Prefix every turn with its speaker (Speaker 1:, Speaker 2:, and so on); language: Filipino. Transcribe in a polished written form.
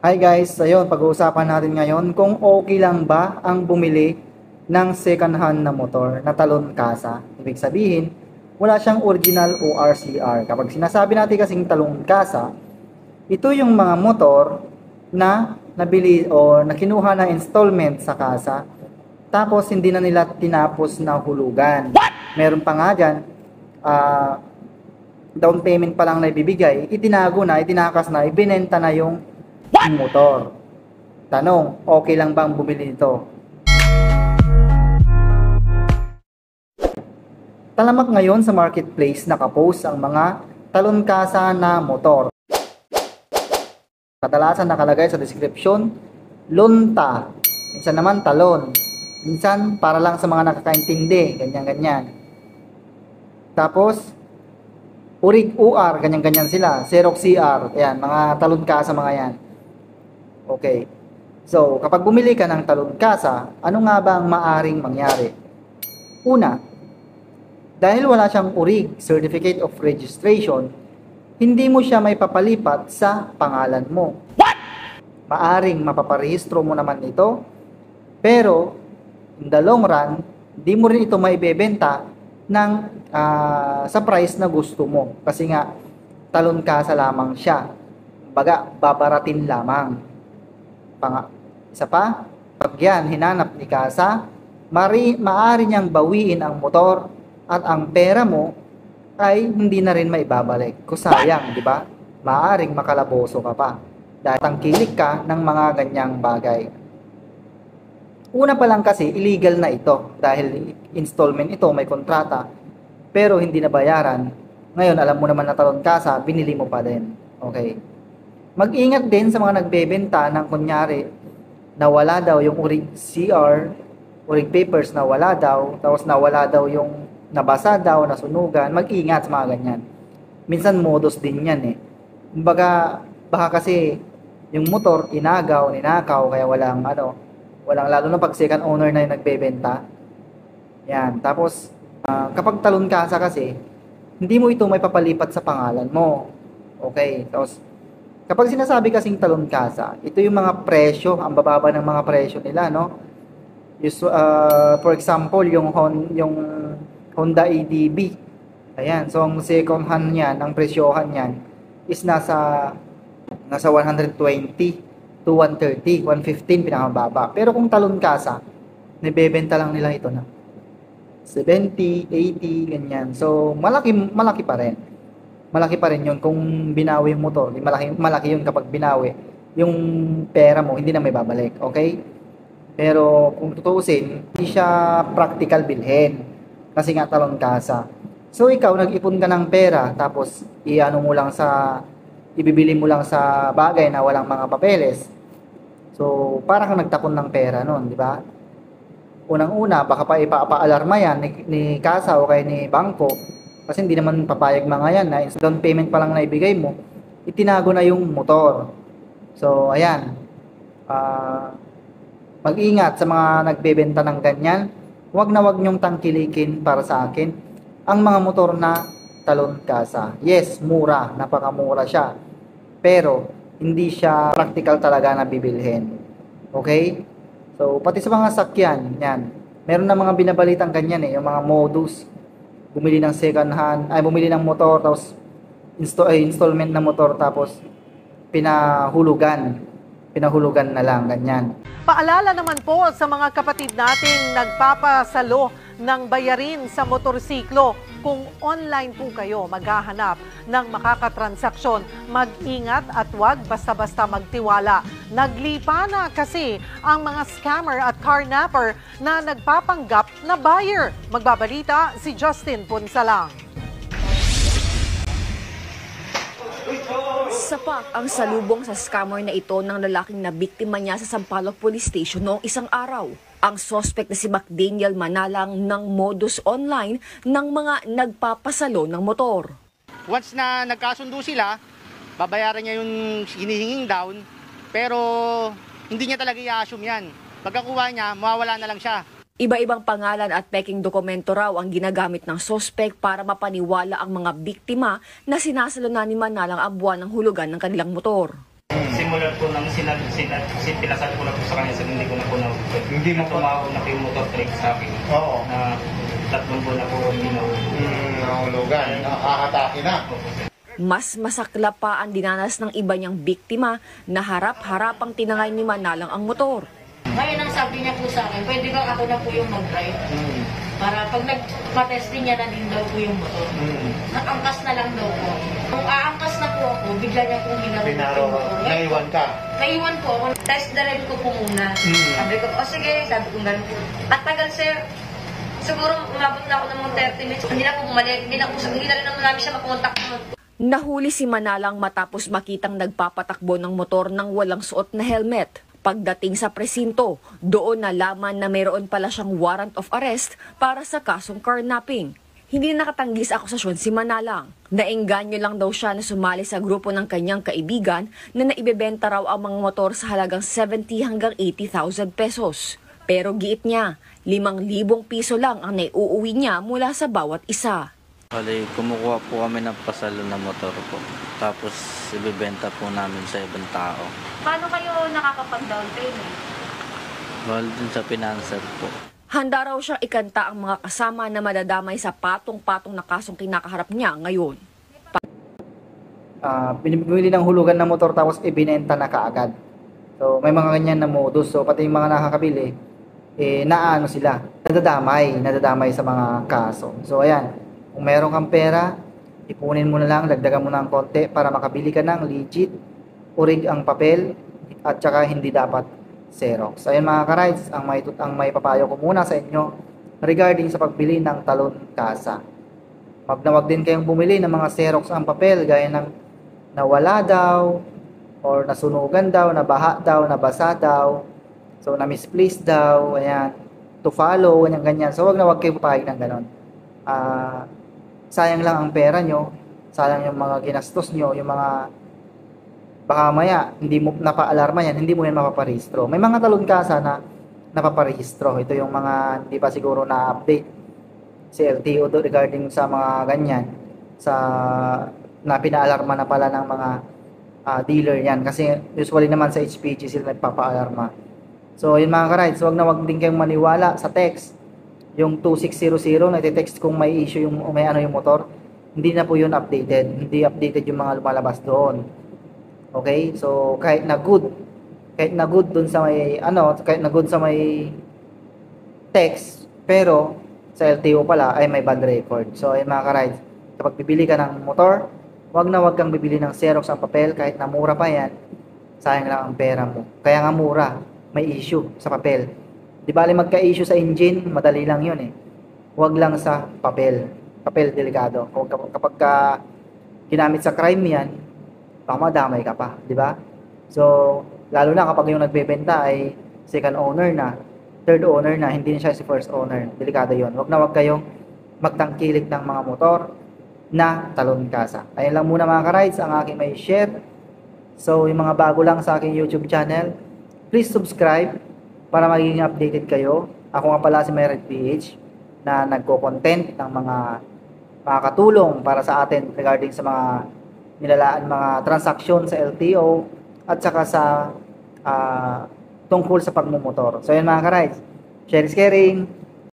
Speaker 1: Hi guys, ayun, pag-uusapan natin ngayon kung okay lang ba ang bumili ng second hand na motor na talon kasa. Ibig sabihin, wala siyang original o RCR. Kapag sinasabi natin kasing talon kasa, ito yung mga motor na nabili o nakinuha na installment sa kasa, tapos hindi na nila tinapos na hulugan. Meron pa nga dyan, down payment pa lang na ibibigay, itinago na, itinakas na, ibinenta na yung motor. Tanong, okay lang bang bumili nito? Talamak ngayon sa marketplace nakapost ang mga talon kasa na motor. Kadalasan nakalagay sa description, lunta. Minsan naman talon. Minsan para lang sa mga nakakaintindi, ganyan-ganyan. Tapos, urig UR, ganyan-ganyan sila. Xerox CR, ayan, mga talon kasa mga yan. Okay. So, kapag bumili ka ng talon kasa, ano nga ba ang maaring mangyari? Una, dahil wala siyang urig, Certificate of Registration, hindi mo siya may papalipat sa pangalan mo. Maaring mapaparehistro mo naman ito, pero in the long run, di mo rin ito maibebenta ng sa price na gusto mo. Kasi nga, talon kasa lamang siya. Baga, babaratin lamang. Isa pa, pag yan hinanap ni kasa, maaari niyang bawiin ang motor at ang pera mo ay hindi na rin maibabalik. Kusayang, di ba? Maaring makalaboso ka pa dahil tangkilik ka ng mga ganyang bagay. Una pa lang kasi illegal na ito dahil installment ito, may kontrata, pero hindi nabayaran. Ngayon, alam mo naman na talon kasa, binili mo pa din. Okay. Mag-ingat din sa mga nagbebenta ng kunyari nawala daw yung urig CR, urig papers nawala daw, tapos nawala daw yung nabasa daw, nasunugan. Mag-ingat sa mga ganyan. Minsan modus din yan eh. Kumbaga, baka kasi yung motor inagaw, ninakaw, kaya walang lalo na pag second owner na yung nagbebenta. Yan. Tapos, kapag talon kasa kasi, hindi mo ito may papalipat sa pangalan mo. Okay. Tapos, kapag sinasabi kasing talon kasa, ito yung mga presyo, ang bababa ng mga presyo nila, no? For example, yung Honda ADB. Ayan, so ang second hand niyan, ang presyohan niyan is nasa 120 to 130, 115 pinakamababa. Pero kung talon kasa, nibebenta lang nila ito na 70, 80, ganyan. So, malaki pa rin. Malaki pa rin yun kung binawi yung motor. Malaki yun kapag binawi. Yung pera mo, hindi na may babalik. Okay? Pero kung tutuusin, hindi siya practical bilhin. Kasi nga talon kasa. So ikaw, nag-ipon ka ng pera, tapos ibibili mo lang sa bagay na walang mga papeles. So, parang kang nagtapon ng pera nun, di ba? Unang-una, baka pa ipapaalarma yan ni kasa o kay ni bangko. Kasi hindi naman papayag mga yan na down payment pa lang na ibigay mo, itinago na yung motor. So, ayan. Mag-ingat sa mga nagbebenta ng ganyan. Huwag na huwag nyong tangkilikin para sa akin ang mga motor na talon kasa. Yes, mura. Napakamura siya. Pero, hindi siya practical talaga na bibilhin. Okay? So, pati sa mga sakyan, yan. Meron na mga binabalitang ganyan eh, yung mga modus. Bumili ng second hand, bumili ng motor, tapos installment na motor, tapos pinahulugan na lang, ganyan.
Speaker 2: Paalala naman po sa mga kapatid nating nagpapasalo ng bayarin sa motorsiklo. Kung online po kayo maghahanap ng makakatransaksyon, mag-ingat at huwag basta-basta magtiwala. Naglipa na kasi ang mga scammer at carnapper na nagpapanggap na buyer. Magbabalita si Justin Punsalang.
Speaker 3: Sapat ang salubong sa scammer na ito ng lalaking na biktima niya sa Sampaloc Police Station noong isang araw. Ang suspect na si McDaniel Manalang ng modus online ng mga nagpapasalo ng motor.
Speaker 4: Once na nagkasundo sila, babayaran niya yung hinihinging down, pero hindi niya talaga i-assume yan. Pagkakuha niya, mawawala na lang siya.
Speaker 3: Iba-ibang pangalan at peking dokumento raw ang ginagamit ng suspect para mapaniwala ang mga biktima na sinasalo na ni Manalang ang buwan ng hulugan ng kanilang motor.
Speaker 5: Simulan po nang pilasan ko na po sa kanya, hindi ko na po na-upload.
Speaker 6: Hindi mo pa?
Speaker 5: Tumawag na po yung motor trade sa akin.
Speaker 6: Oo.
Speaker 5: Na 3 buwan na po hindi na-upload.
Speaker 6: Nahulugan. Nakakatake na.
Speaker 3: Mas masaklap pa ang dinanas ng iba niyang biktima na harap-harapang tinangay ni Manalang ang motor.
Speaker 7: Ngayon ang sabi niya po sa akin, pwede ba ako na po yung mag-drive? Para pag nagpa-testing niya na din daw po yung motor. Nakangkas na lang daw po. Kung aangkas na po ako, bigla niya po hinarap
Speaker 6: Pinaro,
Speaker 7: yung motor.
Speaker 6: naiwan ka.
Speaker 7: Naiwan po ako. Test drive ko po muna. Sabi ko, o sige, sabi ko ganun. Tatagal sir. Siguro umabot na ako ng mga 30 minutes. Hindi na po bumalik. Hindi na rin naman namin siya makontak.
Speaker 3: Nahuli si Manalang matapos makitang nagpapatakbo ng motor ng walang suot na helmet. Pagdating sa presinto, doon nalaman na mayroon pala siyang warrant of arrest para sa kasong carnapping. Hindi nakatanggi sa akusasyon si Manalang. Naengganyo lang daw siya na sumali sa grupo ng kanyang kaibigan na naibebenta raw ang mga motor sa halagang 70 hanggang 80,000 pesos. Pero giit niya, 5,000 piso lang ang naiuuwi niya mula sa bawat isa.
Speaker 8: Bali, kumukuha po kami ng pasalo na motor po. Tapos, ibibenta po namin sa ibang tao.
Speaker 7: Paano kayo nakakapag-down payment?
Speaker 8: Bali din sa pinanser po.
Speaker 3: Handa raw siyang ikanta ang mga kasama na madadamay sa patong-patong na kasong kinakaharap niya ngayon.
Speaker 1: Binibili ng hulugan ng motor tapos ibinenta na kaagad. So, may mga ganyan na modus. So, pati yung mga nakakabili, naano sila, nadadamay sa mga kaso. So, ayan. Kung meron kang pera, ipunin mo na lang, dagdagan mo ng konti para makabili ka ng legit, urig ang papel, at saka hindi dapat Xerox. Ayun mga ka-rides, ang may papayo ko muna sa inyo regarding sa pagbili ng talon kasa. Wag din kayong bumili ng mga Xerox ang papel, gaya ng nawala daw, or nasunugan daw, nabaha daw, nabasa daw, so na-misplaced daw, ayan, to follow, ganyan. So wag kayo papayag ng ganon. Sayang lang ang pera nyo, sayang yung mga ginastos nyo, yung mga baka maya, hindi mo napa-alarma yan, hindi mo yan mapaparehistro. May mga talon kasa na napaparehistro. Ito yung mga hindi pa siguro na-update si LTO regarding sa mga ganyan, na pina-alarma na pala ng mga dealer yan. Kasi usually naman sa HPG sila nagpapa-alarma. So yun mga ka-rides, wag din kayong maniwala sa text. Yung 2600 na text kung may issue yung motor, hindi na po yun updated. Hindi updated yung mga lumalabas doon. Okay? So kahit na good dun sa may kahit na good sa may text, pero sa LTO pala ay may bad record. So ayun mga ka-rides, kapag bibili ka ng motor, wag kang bibili ng Xerox ang papel kahit na mura pa yan. Sayang lang ang pera mo. Kaya nga mura, may issue sa papel. Di bali magka-issue sa engine, madali lang yun eh. Huwag lang sa papel. Papel delikado. Kapag ginamit sa crime yan, baka madamay ka pa, di ba? So, lalo na kapag yung nagbebenta ay second owner na, third owner na, hindi na siya si first owner. Delikado yun. Huwag kayong magtangkilik ng mga motor na talon kasa. Ayun lang muna mga ka-rides, ang aking may share. So, yung mga bago lang sa aking YouTube channel, please subscribe para magiging updated kayo. Ako nga pala si Merit PH na nagko-content ng mga makakatulong para sa atin regarding sa mga nilalaan mga transaksyon sa LTO at saka sa tungkol sa pagmumotor. So yun mga ka-rides, share is caring.